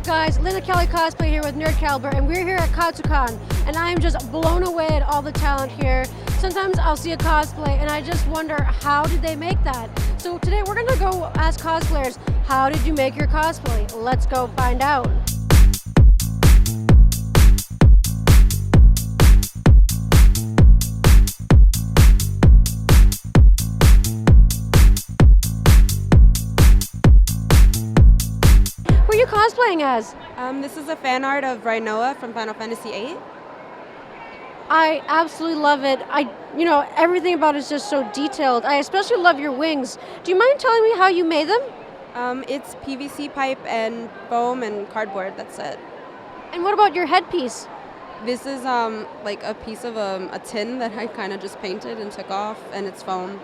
up, guys? Linda Kelly Cosplay here with Nerd Caliber, and we're here at Katsucon, and I'm just blown away at all the talent here. Sometimes I'll see a cosplay, and I just wonder, how did they make that? So today we're gonna go ask cosplayers, how did you make your cosplay? Let's go find out. Who are you cosplaying as? This is a fan art of Rhinoa from Final Fantasy VIII. I absolutely love it. Everything about it is just so detailed. I especially love your wings. Do you mind telling me how you made them? It's PVC pipe and foam and cardboard, that's it. And what about your headpiece? This is like a piece of a tin that I kind of just painted and took off, and it's foam.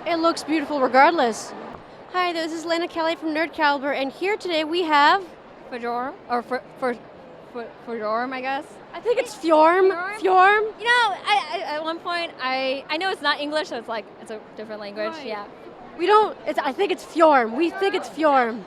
It looks beautiful regardless. Hi, this is Lena Kelly from Nerd Caliber, and here today we have... Fjorm, or Fjorm, I guess. I think it's Fjorm. Fjorm? You know, I at one point, I know it's not English, so it's a different language, Right. yeah. I think it's Fjorm. We think it's Fjorm.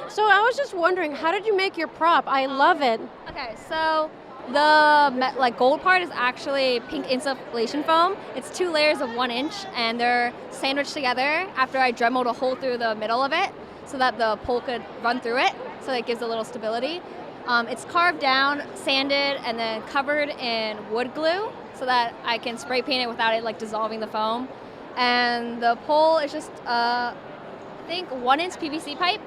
So I was just wondering, how did you make your prop? I love it. Okay, so the gold part is actually pink insulation foam. It's 2 layers of 1 inch, and they're sandwiched together after I Dremeled a hole through the middle of it so that the pole could run through it, so it gives a little stability. It's carved down, sanded, and then covered in wood glue so that I can spray paint it without it dissolving the foam. And the pole is just, I think, 1 inch PVC pipe,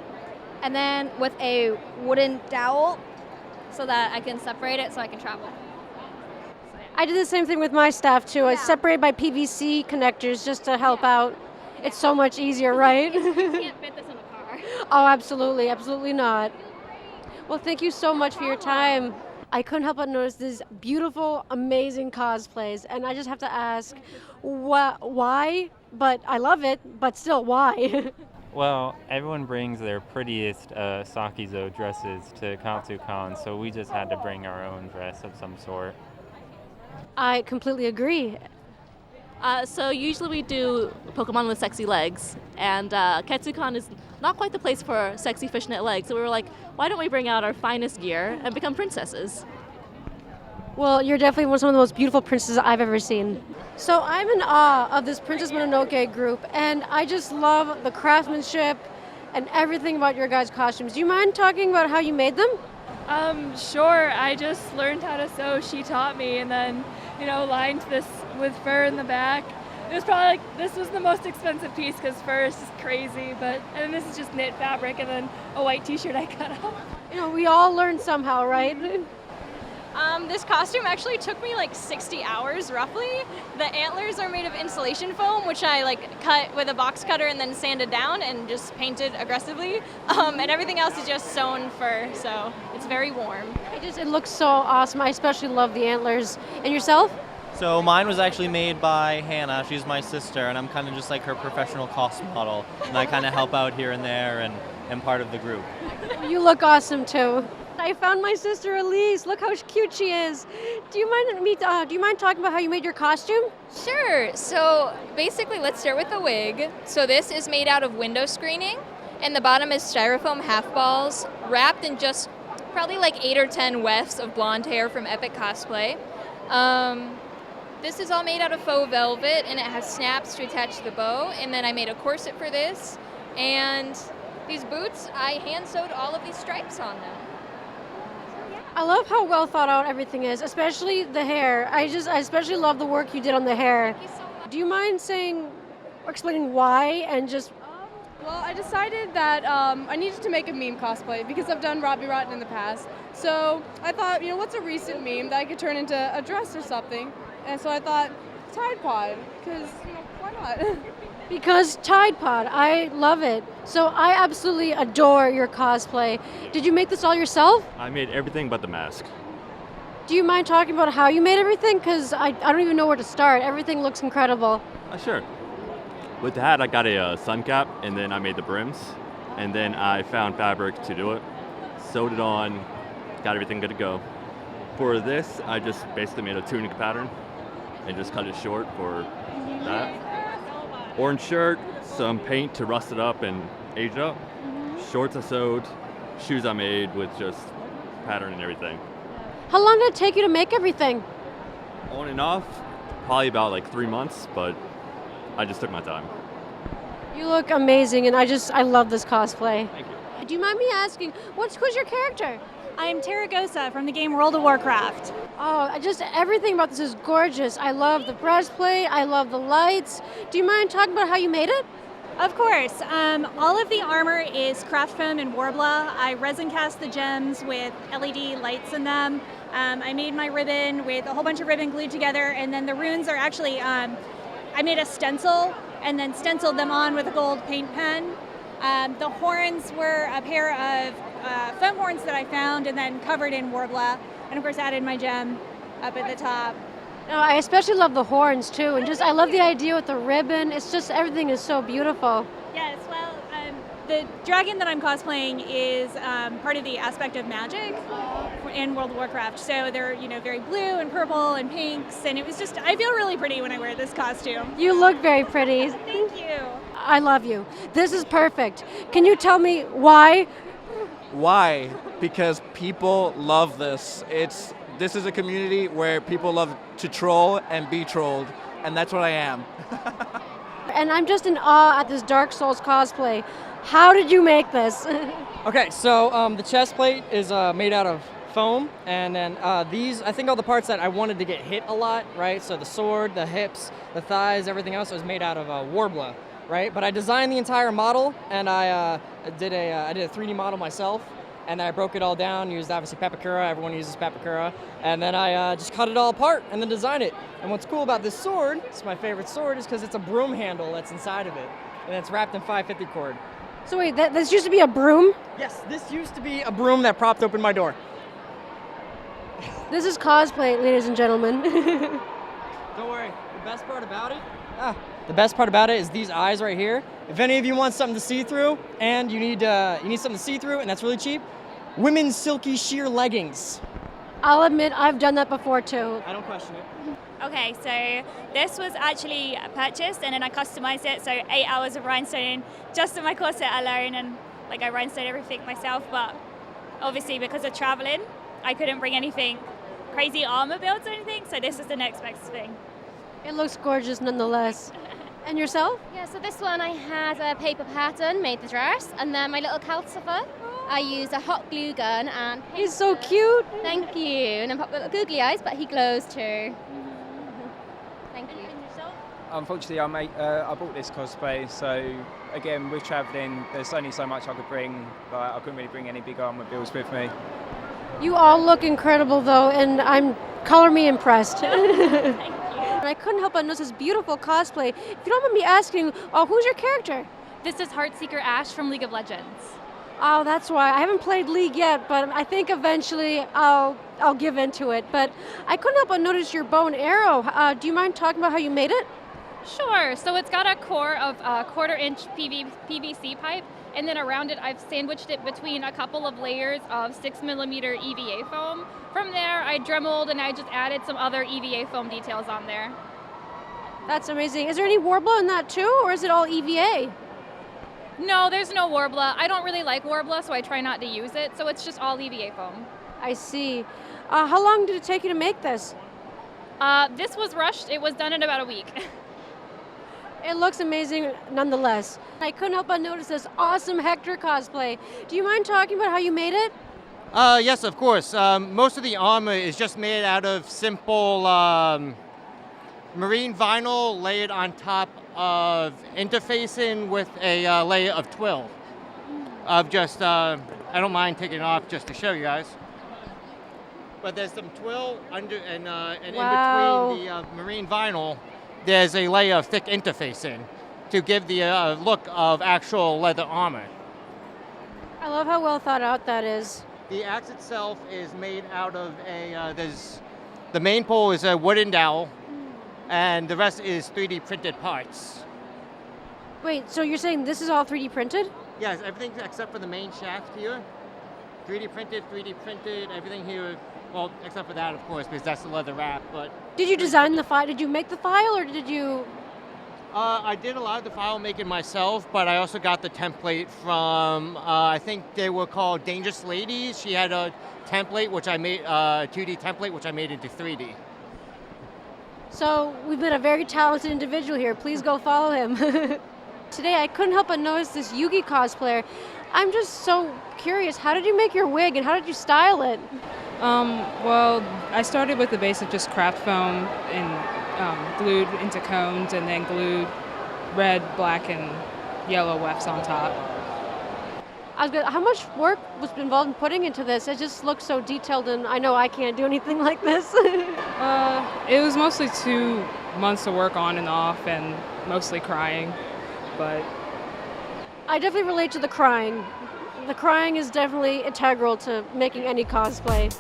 and then with a wooden dowel so that I can separate it so I can travel. So, yeah. I did the same thing with my staff too. I Yeah. separated by PVC connectors just to help out. It's so much easier, right? You can't fit this in a car. Oh, absolutely. Absolutely not. Well, thank you so much for your time. I couldn't help but notice these beautiful, amazing cosplays, and I just have to ask, why? But I love it, but still, why? Well, everyone brings their prettiest Sakizo dresses to Katsucon, so we just had to bring our own dress of some sort. I completely agree. So usually we do Pokemon with sexy legs, and Katsucon is not quite the place for sexy fishnet legs, so we were like, why don't we bring out our finest gear and become princesses? Well, you're definitely some of the most beautiful princesses I've ever seen. So I'm in awe of this Princess Mononoke group, and I just love the craftsmanship and everything about your guys' costumes. Do you mind talking about how you made them? Sure. I just learned how to sew. She taught me, and then, lined this with fur in the back. It was probably this was the most expensive piece because fur is just crazy, and then this is just knit fabric, and then a white t-shirt I cut off. We all learn somehow, right? This costume actually took me 60 hours roughly. The antlers are made of insulation foam, which I cut with a box cutter and then sanded down and just painted aggressively. And everything else is just sewn fur, so it's very warm. It looks so awesome. I especially love the antlers. And yourself? So mine was actually made by Hannah. She's my sister, and I'm kind of just like her professional cost model. And I kind of help out here and there and am part of the group. You look awesome too. I found my sister Elise. Look how cute she is. Do you mind talking about how you made your costume? Sure. So basically, let's start with the wig. So this is made out of window screening, and the bottom is styrofoam half balls wrapped in just probably 8 or 10 wefts of blonde hair from Epic Cosplay. This is all made out of faux velvet, and it has snaps to attach the bow. And then I made a corset for this, and these boots, I hand sewed all of these stripes on them. I love how well thought out everything is, especially the hair. I especially love the work you did on the hair. Thank you so much. Do you mind explaining why and just... Well, I decided that I needed to make a meme cosplay because I've done Robbie Rotten in the past. So I thought, what's a recent meme that I could turn into a dress or something? And so I thought Tide Pod, because, why not? Because Tide Pod, I love it. So I absolutely adore your cosplay. Did you make this all yourself? I made everything but the mask. Do you mind talking about how you made everything? Because I don't even know where to start. Everything looks incredible. Sure. With the hat, I got a sun cap, and then I made the brims, and then I found fabric to do it, sewed it on, got everything good to go. For this, I just basically made a tunic pattern and just cut it short for that. Orange shirt, some paint to rust it up and age it up. Shorts I sewed, shoes I made with just pattern and everything. How long did it take you to make everything? On and off, probably about like 3 months, but I just took my time. You look amazing, and I love this cosplay. Thank you. Do you mind me asking, who's your character? I'm Taragosa from the game World of Warcraft. Oh, just everything about this is gorgeous. I love the breastplate. I love the lights. Do you mind talking about how you made it? Of course. All of the armor is craft foam and Warbler. I resin cast the gems with LED lights in them. I made my ribbon with a whole bunch of ribbon glued together, and then the runes are actually, I made a stencil and then stenciled them on with a gold paint pen. The horns were a pair of foam horns that I found and then covered in Warbler, and of course added my gem up at the top. No, I especially love the horns too, and I love the idea with the ribbon. It's just everything is so beautiful. Yes, well, the dragon that I'm cosplaying is part of the aspect of magic in World of Warcraft. So they're very blue and purple and pinks, and it was just I feel really pretty when I wear this costume. You look very pretty. Thank you. I love you. This is perfect. Can you tell me why? Why? Because people love this. This is a community where people love to troll and be trolled, and that's what I am. And I'm just in awe at this Dark Souls cosplay. How did you make this? Okay, so the chest plate is made out of foam, and then these, I think all the parts that I wanted to get hit a lot, right? So the sword, the hips, the thighs, everything else was made out of Warbler, right? But I designed the entire model, and I did a 3D model myself, and I broke it all down, used obviously Papakura, everyone uses Papakura, and then I just cut it all apart and then designed it. And what's cool about this sword, it's my favorite sword, is because it's a broom handle that's inside of it, and it's wrapped in 550 cord. So wait, this used to be a broom? Yes, this used to be a broom that propped open my door. This is cosplay, ladies and gentlemen. Don't worry, the best part about it is these eyes right here. If any of you want something to see through, and you need something to see through, and that's really cheap, women's silky sheer leggings. I'll admit I've done that before too. I don't question it. Okay, so this was actually purchased and then I customized it. So 8 hours of rhinestone just in my corset alone, and I rhinestoned everything myself. But obviously because of traveling, I couldn't bring anything crazy armor builds or anything. So this is the next best thing. It looks gorgeous nonetheless. And yourself? Yeah, so this one I had a paper pattern, made the dress, and then my little Calcifer, I used a hot glue gun and... He's so cute! Thank you. And then popped little googly eyes, but he glows too. Thank you. And yourself? Unfortunately, I bought this cosplay, so again, with travelling, there's only so much I could bring. I couldn't really bring any big armour builds with me. You all look incredible though, and color me impressed. Thank you. I couldn't help but notice this beautiful cosplay. If you don't mind me asking, who's your character? This is Heartseeker Ash from League of Legends. Oh, that's why. I haven't played League yet, but I think eventually I'll give into it. But I couldn't help but notice your bow and arrow. Do you mind talking about how you made it? Sure. So it's got a core of 1/4-inch PVC pipe, and then around it I've sandwiched it between a couple of layers of 6mm EVA foam. From there I dremeled and I just added some other EVA foam details on there. That's amazing. Is there any Warbler in that too, or is it all EVA? No, there's no Warbler. I don't really like Warbler, so I try not to use it. So it's just all EVA foam. I see. How long did it take you to make this? This was rushed. It was done in about a week. It looks amazing nonetheless. I couldn't help but notice this awesome Hector cosplay. Do you mind talking about how you made it? Yes, of course. Most of the armor is just made out of simple marine vinyl layered on top of interfacing with a layer of twill. Of just, I don't mind taking it off just to show you guys. But there's some twill under, and Wow. in between the marine vinyl, there's a layer of thick interfacing to give the look of actual leather armor. I love how well thought out that is. The axe itself is made out of the main pole is a wooden dowel, and the rest is 3D printed parts. Wait, so you're saying this is all 3D printed? Yes, everything except for the main shaft here. 3D printed, everything here, well, except for that, of course, because that's the leather wrap, but... Did you design the file? Did you make the file, or did you... I did a lot of the file making myself, but I also got the template from, I think they were called Dangerous Ladies. She had a template, which I made, 2D template, which I made into 3D. So we've met a very talented individual here. Please go follow him. Today I couldn't help but notice this Yugi cosplayer. I'm just so curious, how did you make your wig and how did you style it? Well, I started with the basic just craft foam and glued into cones and then glued red, black, and yellow wefts on top. How much work was involved in putting into this? It just looks so detailed and I know I can't do anything like this. It was mostly 2 months to work on and off and mostly crying, but... I definitely relate to the crying. The crying is definitely integral to making any cosplay.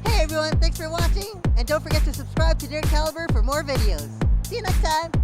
Hey everyone, thanks for watching, and don't forget to subscribe to Nerd Caliber for more videos. See you next time!